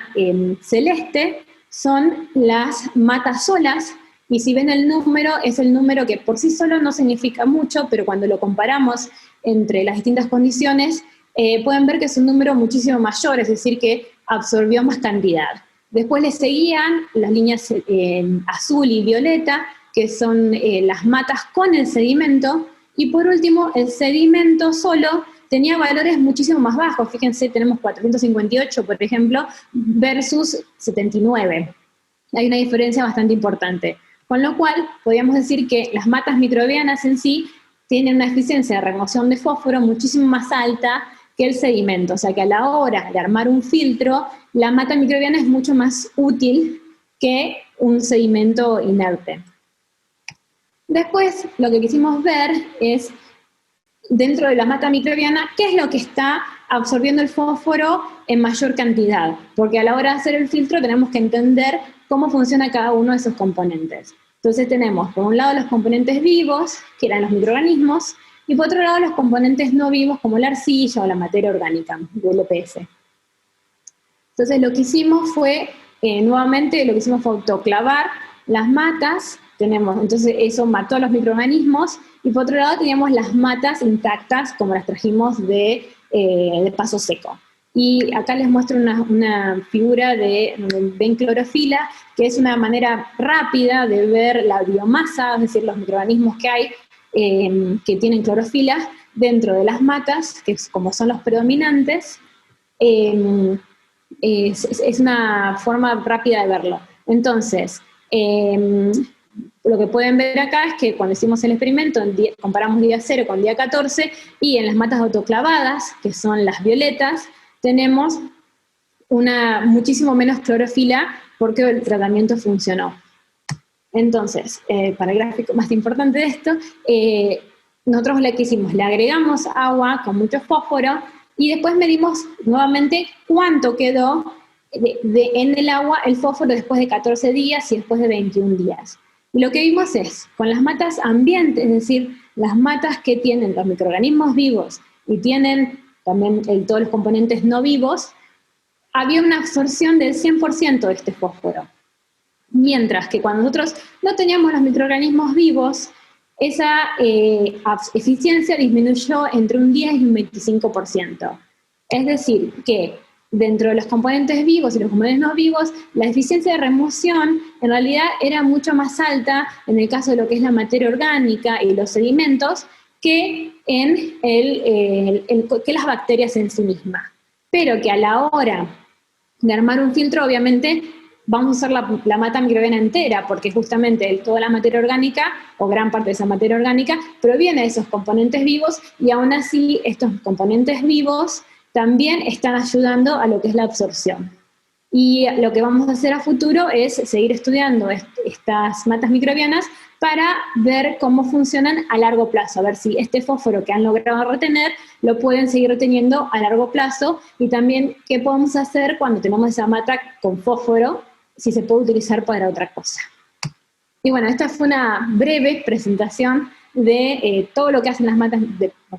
celeste, son las matas solas, y si ven el número, es el número que por sí solo no significa mucho, pero cuando lo comparamos entre las distintas condiciones, pueden ver que es un número muchísimo mayor, es decir, que absorbió más cantidad. Después le seguían las líneas azul y violeta, que son las matas con el sedimento, y por último, el sedimento solo tenía valores muchísimo más bajos. Fíjense, tenemos 458, por ejemplo, versus 79. Hay una diferencia bastante importante. Con lo cual, podríamos decir que las matas microbianas en sí tienen una eficiencia de remoción de fósforo muchísimo más alta que el sedimento. O sea que a la hora de armar un filtro, la mata microbiana es mucho más útil que un sedimento inerte. Después, lo que quisimos ver es, dentro de la mata microbiana, qué es lo que está absorbiendo el fósforo en mayor cantidad, porque a la hora de hacer el filtro tenemos que entender cómo funciona cada uno de esos componentes. Entonces tenemos, por un lado, los componentes vivos, que eran los microorganismos, y por otro lado, los componentes no vivos, como la arcilla o la materia orgánica del EPS. Entonces lo que hicimos fue, nuevamente, lo que hicimos fue autoclavar las matas. Entonces eso mató a los microorganismos, y por otro lado teníamos las matas intactas, como las trajimos de paso seco. Y acá les muestro una figura de clorofila, que es una manera rápida de ver la biomasa, es decir, los microorganismos que hay que tienen clorofila dentro de las matas, que como son los predominantes, es una forma rápida de verlo. Entonces, lo que pueden ver acá es que cuando hicimos el experimento, comparamos día 0 con día 14, y en las matas autoclavadas, que son las violetas, tenemos muchísimo menos clorofila porque el tratamiento funcionó. Entonces, para el gráfico más importante de esto, nosotros lo que hicimos, le agregamos agua con mucho fósforo, y después medimos nuevamente cuánto quedó en el agua el fósforo después de 14 días y después de 21 días. Y lo que vimos es, con las matas ambientes, es decir, las matas que tienen los microorganismos vivos y tienen también todos los componentes no vivos, había una absorción del 100% de este fósforo. Mientras que cuando nosotros no teníamos los microorganismos vivos, esa eficiencia disminuyó entre un 10 y un 25%. Es decir, que dentro de los componentes vivos y los componentes no vivos, la eficiencia de remoción en realidad era mucho más alta en el caso de lo que es la materia orgánica y los sedimentos que que las bacterias en sí mismas. Pero que a la hora de armar un filtro, obviamente, vamos a usar la mata microbiana entera, porque justamente toda la materia orgánica, o gran parte de esa materia orgánica, proviene de esos componentes vivos, y aún así estos componentes vivos también están ayudando a lo que es la absorción. Y lo que vamos a hacer a futuro es seguir estudiando estas matas microbianas para ver cómo funcionan a largo plazo, a ver si este fósforo que han logrado retener lo pueden seguir reteniendo a largo plazo, y también qué podemos hacer cuando tenemos esa mata con fósforo, si se puede utilizar para otra cosa. Y bueno, esta fue una breve presentación de todo lo que hacen las matas,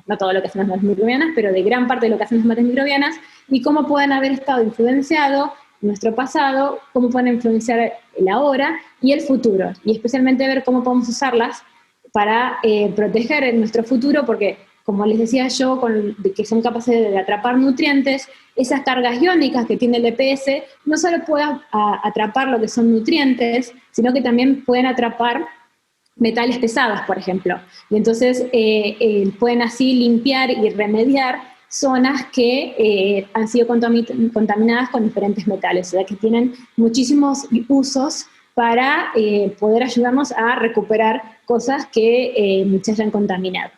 no todo lo que hacen las matas microbianas, pero de gran parte de lo que hacen las matas microbianas, y cómo pueden haber estado influenciado nuestro pasado, cómo pueden influenciar el ahora y el futuro, y especialmente ver cómo podemos usarlas para proteger nuestro futuro, porque, como les decía yo, que son capaces de atrapar nutrientes, esas cargas iónicas que tiene el EPS no solo pueden atrapar lo que son nutrientes, sino que también pueden atrapar metales pesados, por ejemplo. Y entonces pueden así limpiar y remediar zonas que han sido contaminadas con diferentes metales, o sea que tienen muchísimos usos para poder ayudarnos a recuperar cosas que se hayan contaminado.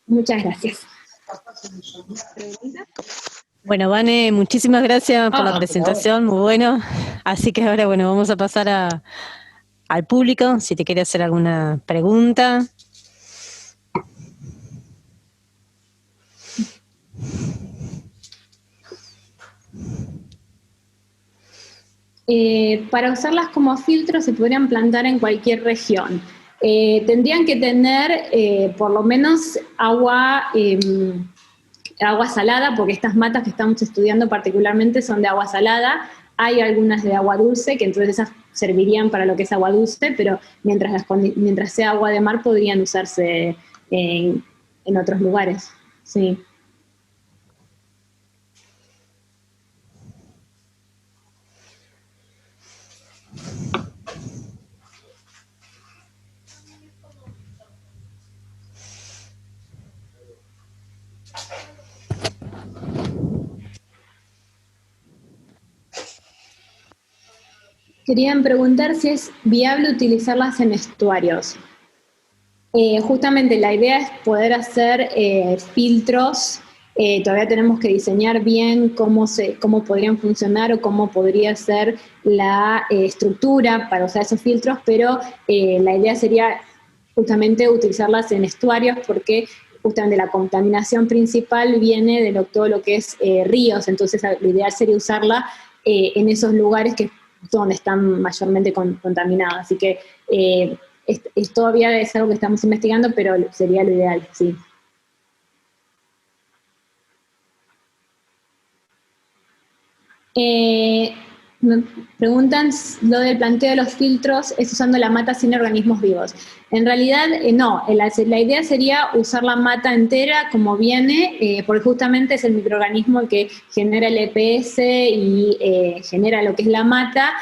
Muchas gracias. Bueno, Vane, muchísimas gracias por la presentación, muy bueno. Así que ahora, bueno, vamos a pasar al público, si te quiere hacer alguna pregunta. Para usarlas como filtro se podrían plantar en cualquier región. Tendrían que tener por lo menos agua agua salada, porque estas matas que estamos estudiando particularmente son de agua salada. Hay algunas de agua dulce, que entonces esas servirían para lo que es agua dulce, pero mientras sea agua de mar podrían usarse en otros lugares. Sí. Querían preguntar si es viable utilizarlas en estuarios. Justamente la idea es poder hacer filtros. Todavía tenemos que diseñar bien cómo podrían funcionar o cómo podría ser la estructura para usar esos filtros, pero la idea sería justamente utilizarlas en estuarios, porque justamente la contaminación principal viene de todo lo que es ríos, entonces lo ideal sería usarla en esos lugares que donde están mayormente contaminados. Así que todavía es algo que estamos investigando, pero sería lo ideal, sí. Me preguntan lo del planteo de los filtros es usando la mata sin organismos vivos. En realidad, no. La idea sería usar la mata entera como viene, porque justamente es el microorganismo que genera el EPS y genera lo que es la mata,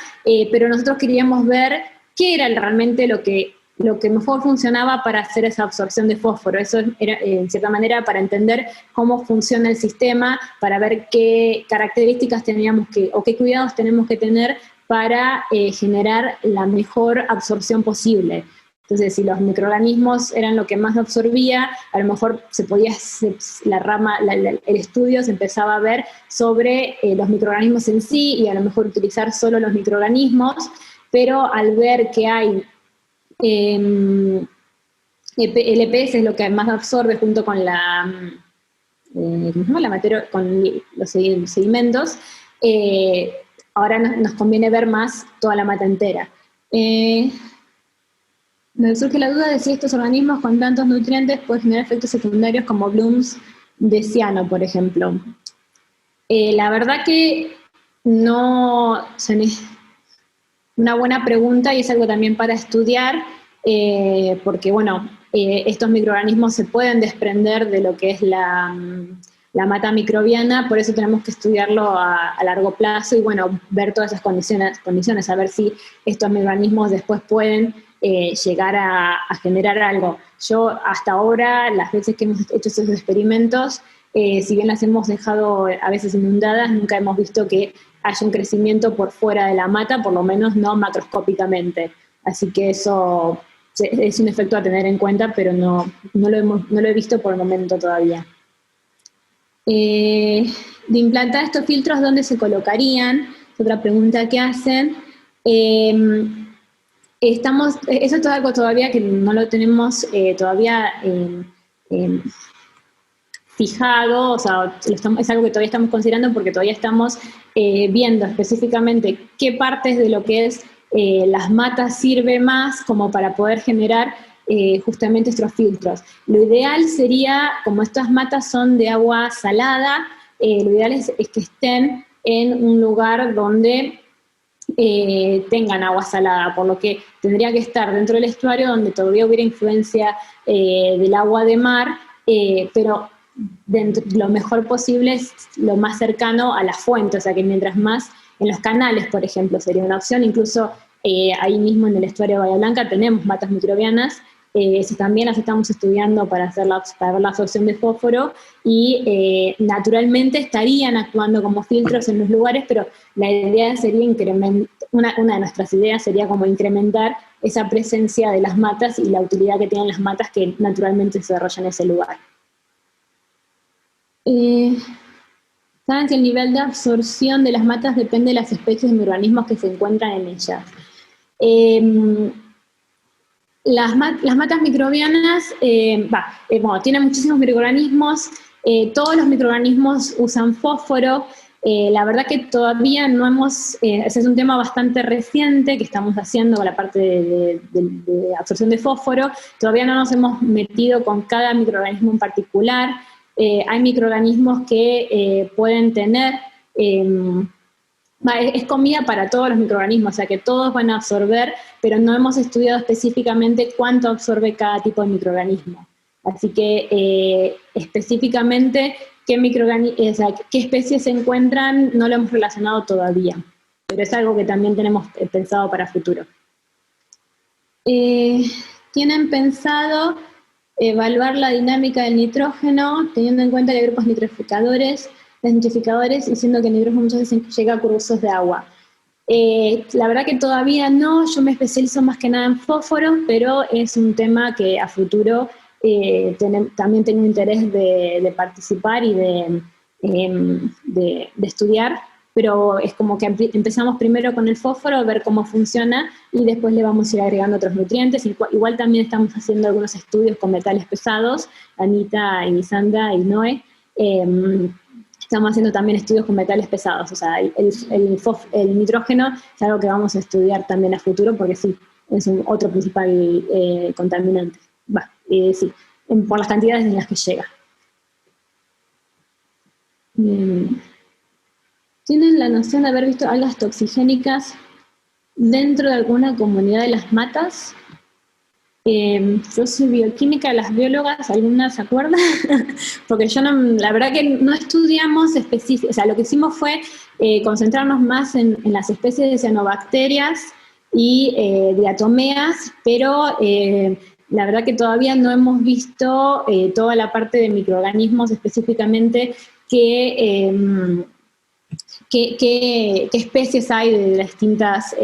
pero nosotros queríamos ver qué era realmente lo que mejor funcionaba para hacer esa absorción de fósforo. Eso era, en cierta manera, para entender cómo funciona el sistema, para ver qué características o qué cuidados tenemos que tener para generar la mejor absorción posible. Entonces, si los microorganismos eran lo que más absorbía, a lo mejor el estudio se empezaba a ver sobre los microorganismos en sí y a lo mejor utilizar solo los microorganismos, pero al ver que hay el EPS es lo que más absorbe junto con la materia, con los sedimentos. Ahora nos conviene ver más toda la mata entera. Me surge la duda de si estos organismos con tantos nutrientes pueden generar efectos secundarios como blooms de ciano, por ejemplo. La verdad que no una buena pregunta y es algo también para estudiar, porque bueno, estos microorganismos se pueden desprender de lo que es la mata microbiana, por eso tenemos que estudiarlo a largo plazo y bueno, ver todas esas condiciones, a ver si estos microorganismos después pueden llegar a generar algo. Yo hasta ahora, las veces que hemos hecho esos experimentos, si bien las hemos dejado a veces inundadas, nunca hemos visto que haya un crecimiento por fuera de la mata, por lo menos no macroscópicamente. Así que eso es un efecto a tener en cuenta, pero no lo he visto por el momento todavía. De implantar estos filtros, ¿dónde se colocarían? Es otra pregunta que hacen. Eso es algo todavía que no lo tenemos todavía fijado, o sea, es algo que todavía estamos considerando porque todavía estamos viendo específicamente qué partes de lo que es las matas sirve más como para poder generar justamente estos filtros. Lo ideal sería, como estas matas son de agua salada, lo ideal es que estén en un lugar donde tengan agua salada, por lo que tendría que estar dentro del estuario donde todavía hubiera influencia del agua de mar, pero lo mejor posible es lo más cercano a la fuente, o sea que mientras más en los canales, por ejemplo, sería una opción. Incluso ahí mismo en el estuario de Bahía Blanca tenemos matas microbianas, eso también las estamos estudiando para ver la absorción de fósforo y naturalmente estarían actuando como filtros en los lugares, pero la idea sería una de nuestras ideas sería como incrementar esa presencia de las matas y la utilidad que tienen las matas que naturalmente se desarrollan en ese lugar. Saben que el nivel de absorción de las matas depende de las especies de microorganismos que se encuentran en ellas. Las matas microbianas, tienen muchísimos microorganismos, todos los microorganismos usan fósforo. La verdad que todavía no ese es un tema bastante reciente que estamos haciendo con la parte de absorción de fósforo. Todavía no nos hemos metido con cada microorganismo en particular. hay microorganismos que pueden tener, es comida para todos los microorganismos, o sea que todos van a absorber, pero no hemos estudiado específicamente cuánto absorbe cada tipo de microorganismo. Así que específicamente o sea, qué especies se encuentran no lo hemos relacionado todavía, pero es algo que también tenemos pensado para futuro. Tienen pensado evaluar la dinámica del nitrógeno teniendo en cuenta que hay grupos nitrificadores, y siendo que el nitrógeno muchas veces llega a cursos de agua. La verdad que todavía no, yo me especializo más que nada en fósforo, pero es un tema que a futuro también tengo interés de participar y de estudiar, pero es como que empezamos primero con el fósforo, a ver cómo funciona y después le vamos a ir agregando otros nutrientes. Igual también estamos haciendo algunos estudios con metales pesados, Anita y Sandra y Noé. Estamos haciendo también estudios con metales pesados, o sea, el nitrógeno es algo que vamos a estudiar también a futuro porque sí, es otro principal contaminante. Sí, por las cantidades en las que llega. ¿Tienen la noción de haber visto algas toxigénicas dentro de alguna comunidad de las matas? Yo soy bioquímica, las biólogas, ¿algunas se acuerdan? Porque yo no, la verdad que no estudiamos específicamente, o sea, lo que hicimos fue concentrarnos más en las especies de cianobacterias y diatomeas, pero la verdad que todavía no hemos visto toda la parte de microorganismos específicamente qué especies hay de las distintas,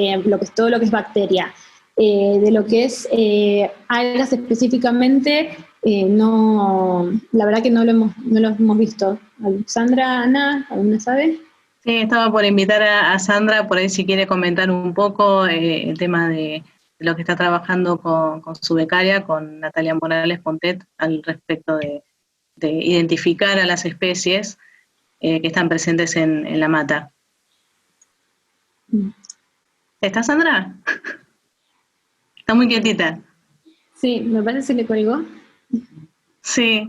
todo lo que es bacteria. De lo que es algas específicamente, no, la verdad que no lo hemos visto. Sandra, Ana, ¿alguna sabe? Sí, estaba por invitar a Sandra, por ahí si quiere comentar un poco el tema de lo que está trabajando con su becaria, con Natalia Morales Pontet, al respecto de identificar a las especies que están presentes en la mata. ¿Está Sandra? Está muy quietita. Sí, me parece que le colgó. Sí.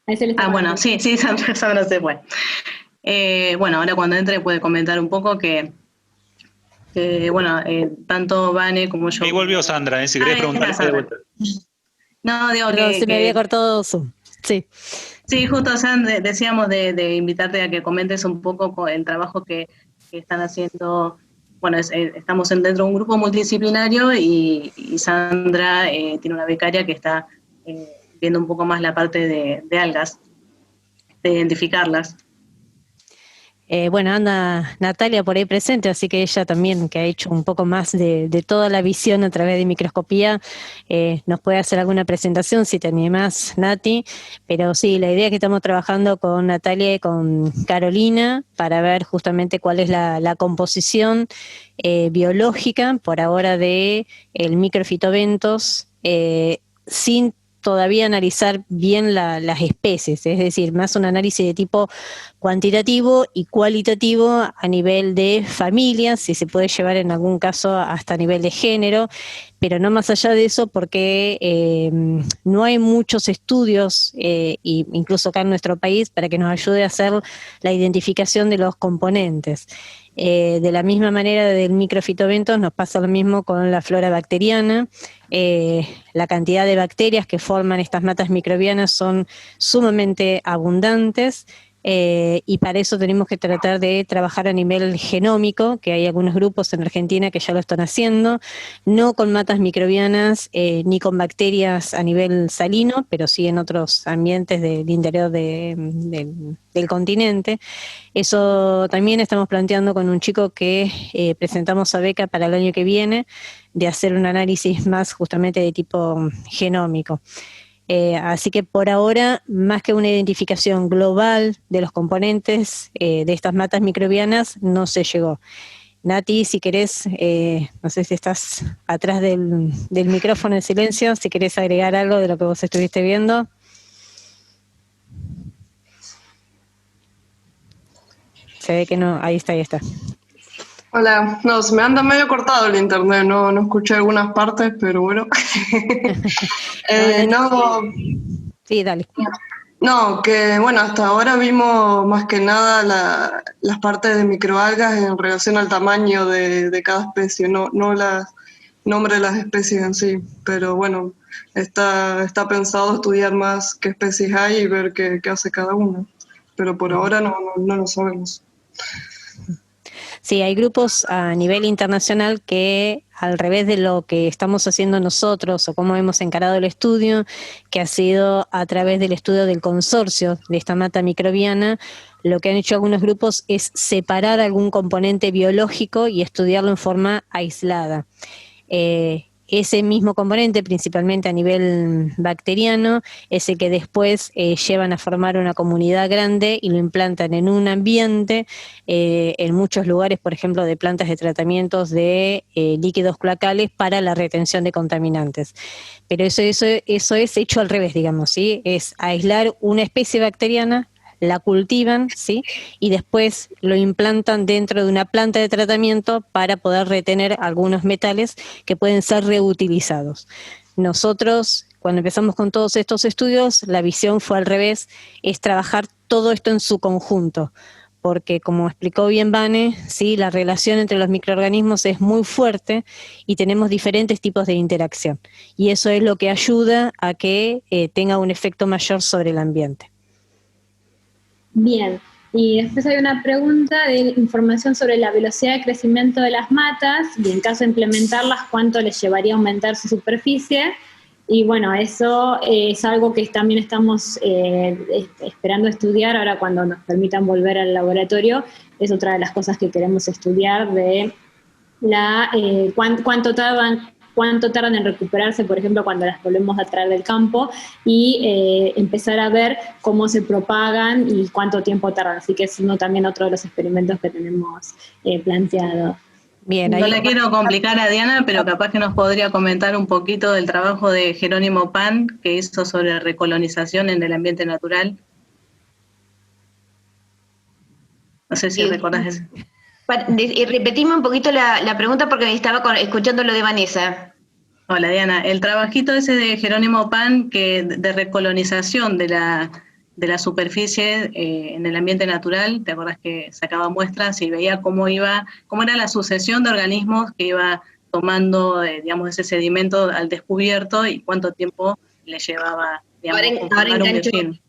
Ahí se le está bueno, sí, Sandra se fue. Bueno, ahora cuando entre puede comentar un poco que bueno, tanto Vane como yo... Ahí volvió Sandra, si querés preguntarle de vuelta. No, digo perdón, se me había cortado Zoom. Sí. Sí, justo, Sandra, decíamos de invitarte a que comentes un poco con el trabajo que están haciendo. Bueno, estamos dentro de un grupo multidisciplinario y Sandra tiene una becaria que está viendo un poco más la parte de algas, de identificarlas. Bueno, anda Natalia por ahí presente, así que ella también, que ha hecho un poco más de toda la visión a través de microscopía, nos puede hacer alguna presentación si te animás, Nati. Pero sí, la idea es que estamos trabajando con Natalia y con Carolina para ver justamente cuál es la composición biológica por ahora de el microfitobentos, sin todavía analizar bien las especies, es decir, más un análisis de tipo cuantitativo y cualitativo a nivel de familias, si se puede llevar en algún caso hasta a nivel de género, pero no más allá de eso porque no hay muchos estudios, incluso acá en nuestro país, para que nos ayude a hacer la identificación de los componentes. De la misma manera del microfitobentos nos pasa lo mismo con la flora bacteriana. La cantidad de bacterias que forman estas matas microbianas son sumamente abundantes. Y para eso tenemos que tratar de trabajar a nivel genómico, que hay algunos grupos en Argentina que ya lo están haciendo, no con matas microbianas ni con bacterias a nivel salino, pero sí en otros ambientes del interior del continente. Eso también estamos planteando con un chico que presentamos a beca para el año que viene, de hacer un análisis más justamente de tipo genómico. Así que por ahora, más que una identificación global de los componentes de estas matas microbianas, no se llegó. Nati, si querés, no sé si estás atrás del micrófono en silencio, si querés agregar algo de lo que vos estuviste viendo. Se ve que no, ahí está. Hola, no, se me anda medio cortado el internet, no escuché algunas partes, pero bueno. No, Sí, dale. no, que bueno, hasta ahora vimos más que nada las partes de microalgas en relación al tamaño de cada especie, no las nombre de las especies en sí, pero bueno, está pensado estudiar más qué especies hay y ver qué hace cada una, pero por ahora no lo sabemos. Sí, hay grupos a nivel internacional que, al revés de lo que estamos haciendo nosotros o cómo hemos encarado el estudio, que ha sido a través del estudio del consorcio de esta mata microbiana, lo que han hecho algunos grupos es separar algún componente biológico y estudiarlo en forma aislada. Ese mismo componente, principalmente a nivel bacteriano, es el que después llevan a formar una comunidad grande y lo implantan en un ambiente, en muchos lugares, por ejemplo, de plantas de tratamientos de líquidos cloacales para la retención de contaminantes. Pero eso es hecho al revés, digamos, ¿sí? Es aislar una especie bacteriana, la cultivan, ¿sí? Y después lo implantan dentro de una planta de tratamiento para poder retener algunos metales que pueden ser reutilizados. Nosotros, cuando empezamos con todos estos estudios, la visión fue al revés, es trabajar todo esto en su conjunto, porque como explicó bien Vane, ¿sí? La relación entre los microorganismos es muy fuerte y tenemos diferentes tipos de interacción. Y eso es lo que ayuda a que tenga un efecto mayor sobre el ambiente. Bien, y después hay una pregunta de información sobre la velocidad de crecimiento de las matas y en caso de implementarlas, ¿cuánto les llevaría a aumentar su superficie? Y bueno, eso es algo que también estamos esperando estudiar ahora cuando nos permitan volver al laboratorio. Es otra de las cosas que queremos estudiar de cuánto tardan en recuperarse, por ejemplo, cuando las volvemos a traer del campo y empezar a ver cómo se propagan y cuánto tiempo tardan. Así que es también otro de los experimentos que tenemos planteado. Bien, No le quiero complicar a Diana, pero capaz que nos podría comentar un poquito del trabajo de Jerónimo Pan, que hizo sobre recolonización en el ambiente natural. No sé si recordás eso. Repetime un poquito la pregunta porque estaba escuchando lo de Vanessa. Hola Diana, el trabajito ese de Jerónimo Pan, que de recolonización de la superficie en el ambiente natural, ¿te acordás que sacaba muestras y veía cómo era la sucesión de organismos que iba tomando, digamos, ese sedimento al descubierto y cuánto tiempo le llevaba, digamos, conformar un biofilm?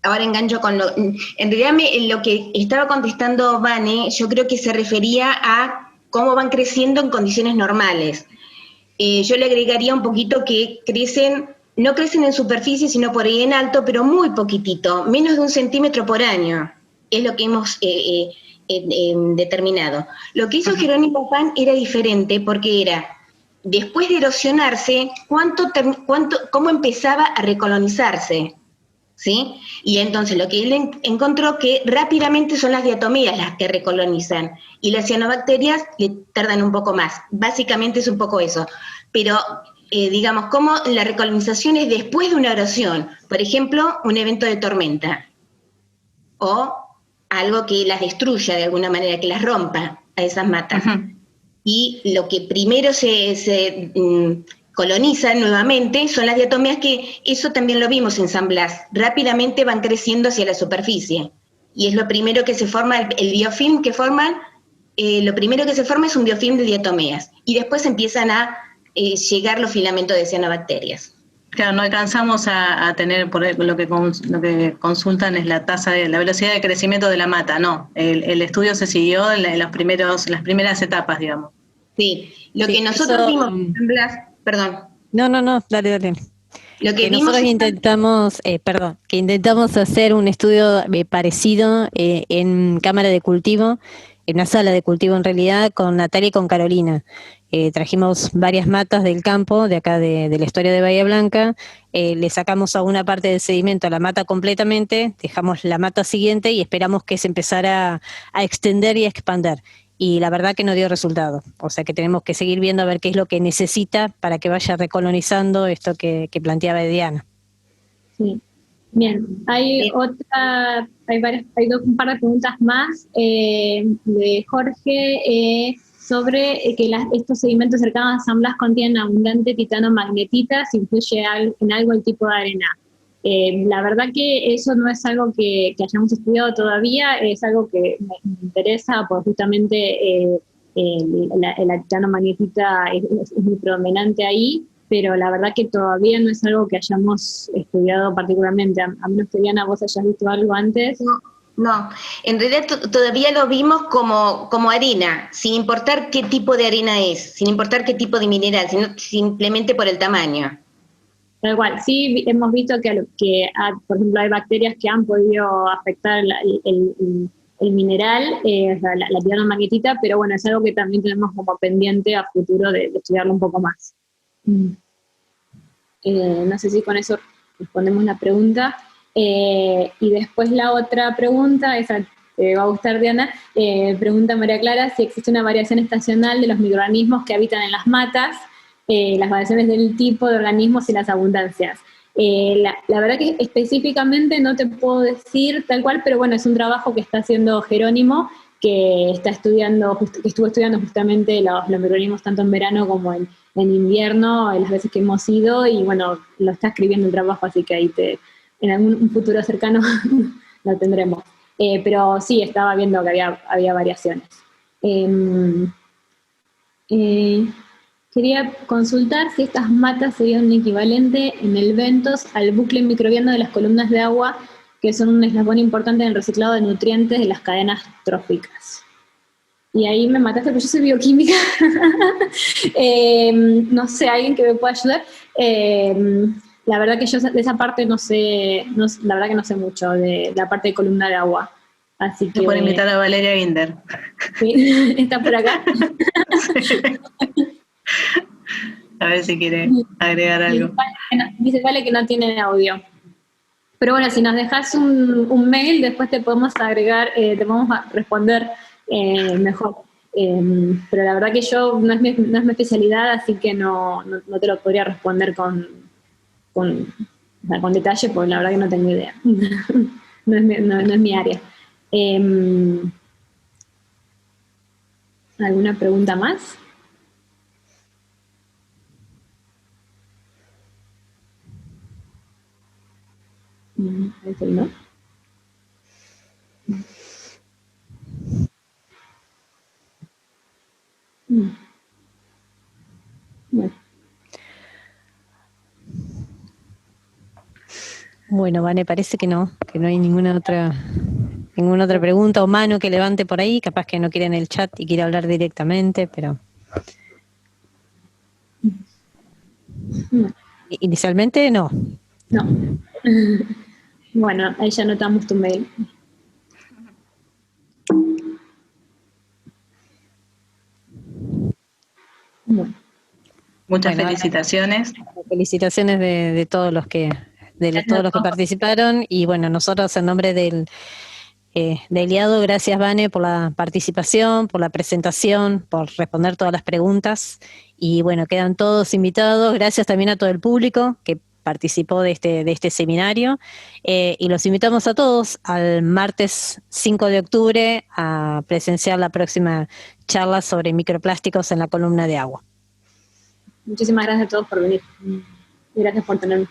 Ahora engancho con lo... En realidad lo que estaba contestando Vane, yo creo que se refería a cómo van creciendo en condiciones normales. Yo le agregaría un poquito que no crecen en superficie, sino por ahí en alto, pero muy poquitito, menos de 1 centímetro por año, es lo que hemos determinado. Lo que hizo Jerónimo Pan era diferente porque era, después de erosionarse, cómo empezaba a recolonizarse. ¿Sí? Y entonces lo que él encontró que rápidamente son las diatomías las que recolonizan y las cianobacterias le tardan un poco más. Básicamente es un poco eso. Pero, digamos, como la recolonización es después de una erosión, por ejemplo, un evento de tormenta o algo que las destruya de alguna manera, que las rompa a esas matas. Y lo que primero se colonizan nuevamente son las diatomías, que eso también lo vimos en San Blas, rápidamente van creciendo hacia la superficie y es lo primero que se forma, el biofilm que forman, lo primero que se forma es un biofilm de diatomías y después empiezan a llegar los filamentos de cianobacterias. Claro, no alcanzamos a tener, por lo que consultan es la tasa de la velocidad de crecimiento de la mata, no, el estudio se siguió en las primeras etapas, digamos. Sí, lo que nosotros vimos en San Blas, perdón. No, dale. Lo que nosotros intentamos hacer un estudio parecido en cámara de cultivo, en una sala de cultivo en realidad, con Natalia y con Carolina. Trajimos varias matas del campo, de acá de la historia de Bahía Blanca, le sacamos a una parte del sedimento a la mata completamente, dejamos la mata siguiente y esperamos que se empezara a extender y a expander. Y la verdad que no dio resultado, o sea que tenemos que seguir viendo a ver qué es lo que necesita para que vaya recolonizando esto que planteaba Diana. Sí, bien, hay un par de preguntas más de Jorge. sobre que estos sedimentos cercanos a San Blas contienen abundante titanomagnetita, si influye en algo el tipo de arena. La verdad que eso no es algo que hayamos estudiado todavía, es algo que me interesa, porque justamente la titanomagnetita es muy predominante ahí, pero la verdad que todavía no es algo que hayamos estudiado particularmente, a menos que Diana vos hayas visto algo antes. No, en realidad todavía lo vimos como arena, sin importar qué tipo de arena es, sin importar qué tipo de mineral, sino simplemente por el tamaño. Tal cual, sí hemos visto que por ejemplo, hay bacterias que han podido afectar el mineral, la titanomagnetita, pero bueno, es algo que también tenemos como pendiente a futuro de estudiarlo un poco más. No sé si con eso respondemos la pregunta. Y después la otra pregunta, esa va a gustar, Diana, pregunta María Clara si existe una variación estacional de los microorganismos que habitan en las matas, las variaciones del tipo de organismos y las abundancias. La verdad que específicamente no te puedo decir tal cual, pero bueno, es un trabajo que está haciendo Jerónimo, que estuvo estudiando justamente los microorganismos tanto en verano como en invierno, en las veces que hemos ido, y bueno, lo está escribiendo el trabajo, así que ahí en algún futuro cercano lo tendremos. Pero sí, estaba viendo que había variaciones. Quería consultar si estas matas serían un equivalente en el Ventos al bucle microbiano de las columnas de agua, que son un eslabón importante en el reciclado de nutrientes de las cadenas tróficas. Y ahí me mataste, porque yo soy bioquímica. No sé, alguien que me pueda ayudar. La verdad que yo de esa parte no sé, la verdad que no sé mucho de la parte de columna de agua. Así que... Por invitar a Valeria Binder. ¿Sí? ¿Está por acá? Sí. A ver si quiere agregar algo. Dice Vale que no tiene audio. Pero bueno, si nos dejas un mail, después te podemos agregar, te podemos responder mejor. Pero la verdad que yo no es mi especialidad, así que no te lo podría responder con detalle, porque la verdad que no tengo idea. No es mi área. ¿Alguna pregunta más? Parece que no. Bueno, Vane, parece que no hay ninguna otra pregunta o mano que levante por ahí, capaz que no quiere en el chat y quiere hablar directamente, pero inicialmente no. No. Bueno, ahí ya anotamos tu mail. Bueno. Muchas felicitaciones. Felicitaciones de todos los que participaron, y bueno, nosotros en nombre del IADO, gracias Vane por la participación, por la presentación, por responder todas las preguntas, y bueno, quedan todos invitados. Gracias también a todo el público que participó de este seminario, y los invitamos a todos al martes 5 de octubre a presenciar la próxima charla sobre microplásticos en la columna de agua. Muchísimas gracias a todos por venir. Y gracias por tenerme.